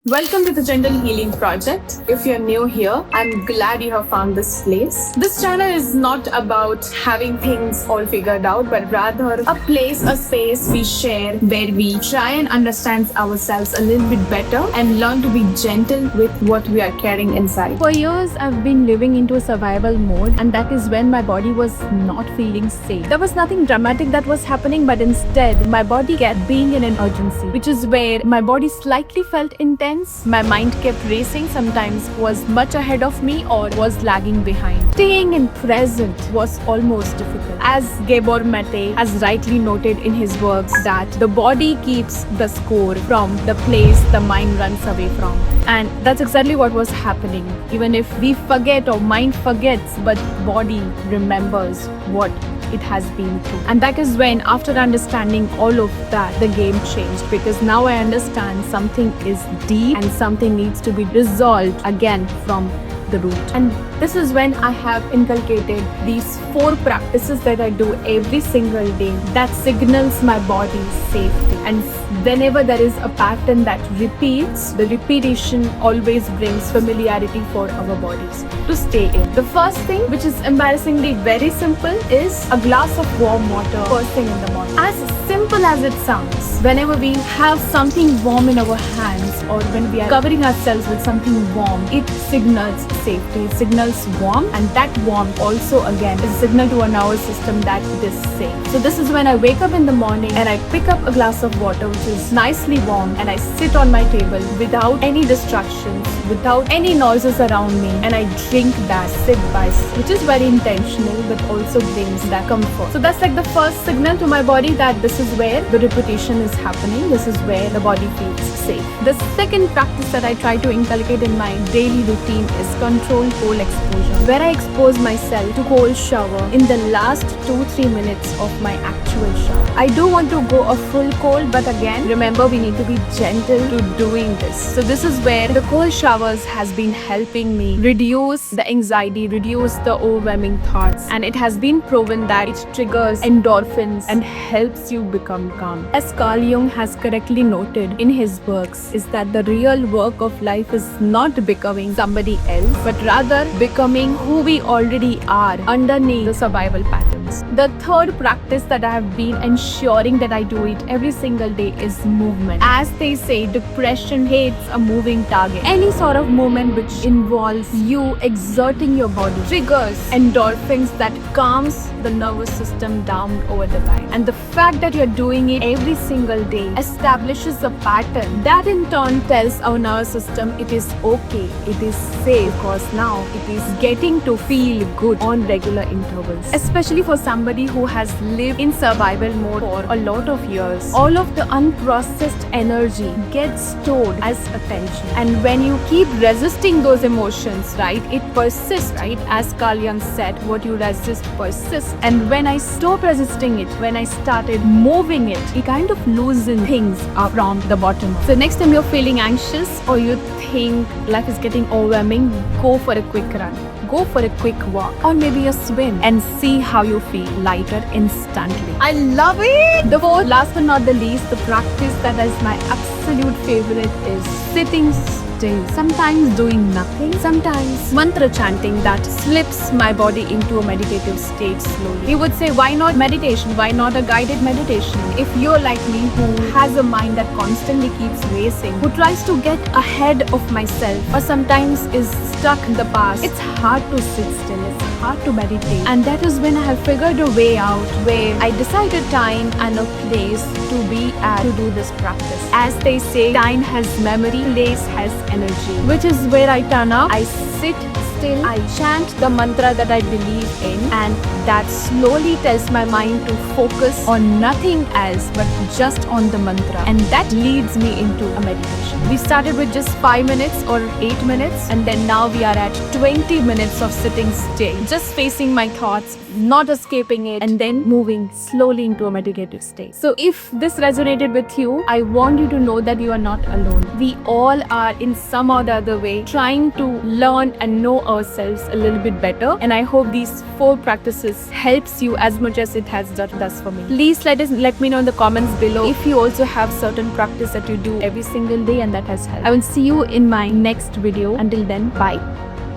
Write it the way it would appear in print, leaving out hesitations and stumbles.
Welcome to the Gentle Healing Project. If you're new here, I'm glad you have found this place. This channel is not about having things all figured out, but rather a place, a space we share where we try and understand ourselves a little bit better and learn to be gentle with what we are carrying inside. For years, I've been living into a survival mode, and that is when my body was not feeling safe. There was nothing dramatic that was happening, but instead, my body kept being in an urgency, which is where my body slightly felt intense. My mind kept racing, sometimes was much ahead of me or was lagging behind. Staying in present was almost difficult. As Gabor Mate has rightly noted in his works that the body keeps the score from the place the mind runs away from. And that's exactly what was happening. Even if we forget or mind forgets, but body remembers what it has been through. And that is when, after understanding all of that, the game changed, because now I understand something is deep and something needs to be resolved again from the root. And this is when I have inculcated these 4 practices that I do every single day that signals my body's safety. And whenever there is a pattern that repeats, the repetition always brings familiarity for our bodies to stay in. The first thing, which is embarrassingly very simple, is a glass of warm water first thing in the morning. As simple as it sounds, whenever we have something warm in our hands or when we are covering ourselves with something warm, it signals safety, it signals warmth, and that warmth also again is a signal to our nervous system that it is safe. So this is when I wake up in the morning and I pick up a glass of water which is nicely warm, and I sit on my table without any distractions, without any noises around me, and I drink that sip by sip, which is very intentional but also brings that comfort. So that's like the first signal to my body that this is where the repetition is happening, this is where the body feels safe. The second practice that I try to inculcate in my daily routine is controlled cold exposure, where I expose myself to cold shower in the last 2-3 minutes of my actual shower. I do want to go a full cold, but again, remember we need to be gentle to doing this. So this is where the cold showers has been helping me reduce the anxiety, reduce the overwhelming thoughts, and it has been proven that it triggers endorphins and helps you become calm. As Carl Jung has correctly noted in his works, is that the real work of life is not becoming somebody else, but rather becoming who we already are underneath the survival patterns. The third practice that I have been ensuring that I do it every single day is movement. As they say, depression hates a moving target. Any sort of movement which involves you exerting your body triggers endorphins that calms the nervous system down over the time. And the fact that you're doing it every single day establishes a pattern that in turn tells our nervous system it is okay, it is safe, because now it is getting to feel good on regular intervals. Especially for somebody who has lived in survival mode for a lot of years, all of the unprocessed energy gets stored as attention. And when you keep resisting those emotions, right, it persists, right? As Carl Jung said, what you resist persists. And when I stopped resisting it, when I started moving it kind of loosened things up from the bottom up. So next time you're feeling anxious or you think life is getting overwhelming, go for a quick run. Go for a quick walk or maybe a swim and see how you feel lighter instantly. I love it! The fourth, last but not the least, the practice that is my absolute favorite is sitting still. Sometimes doing nothing, sometimes mantra chanting that slips my body into a meditative state slowly. You would say, why not meditation? Why not a guided meditation? If you're like me, who has a mind that constantly keeps racing, who tries to get ahead of myself, or sometimes is stuck in the past, it's hard to sit still, it's hard to meditate. And that is when I have figured a way out where I decide a time and a place to be at to do this practice. As they say, time has memory, place has energy, which is where I turn up, I sit still, I chant the mantra that I believe in, and that slowly tells my mind to focus on nothing else but just on the mantra, and that leads me into a meditation. We started with just 5 minutes or 8 minutes, and then now we are at 20 minutes of sitting still, just facing my thoughts, not escaping it, and then moving slowly into a meditative state. So if this resonated with you, I want you to know that you are not alone. We all are in some or the other way trying to learn and know ourselves a little bit better. And I hope these 4 practices helps you as much as it has done thus for me. Please let me know in the comments below if you also have certain practice that you do every single day and that has helped. I will see you in my next video. Until then, bye.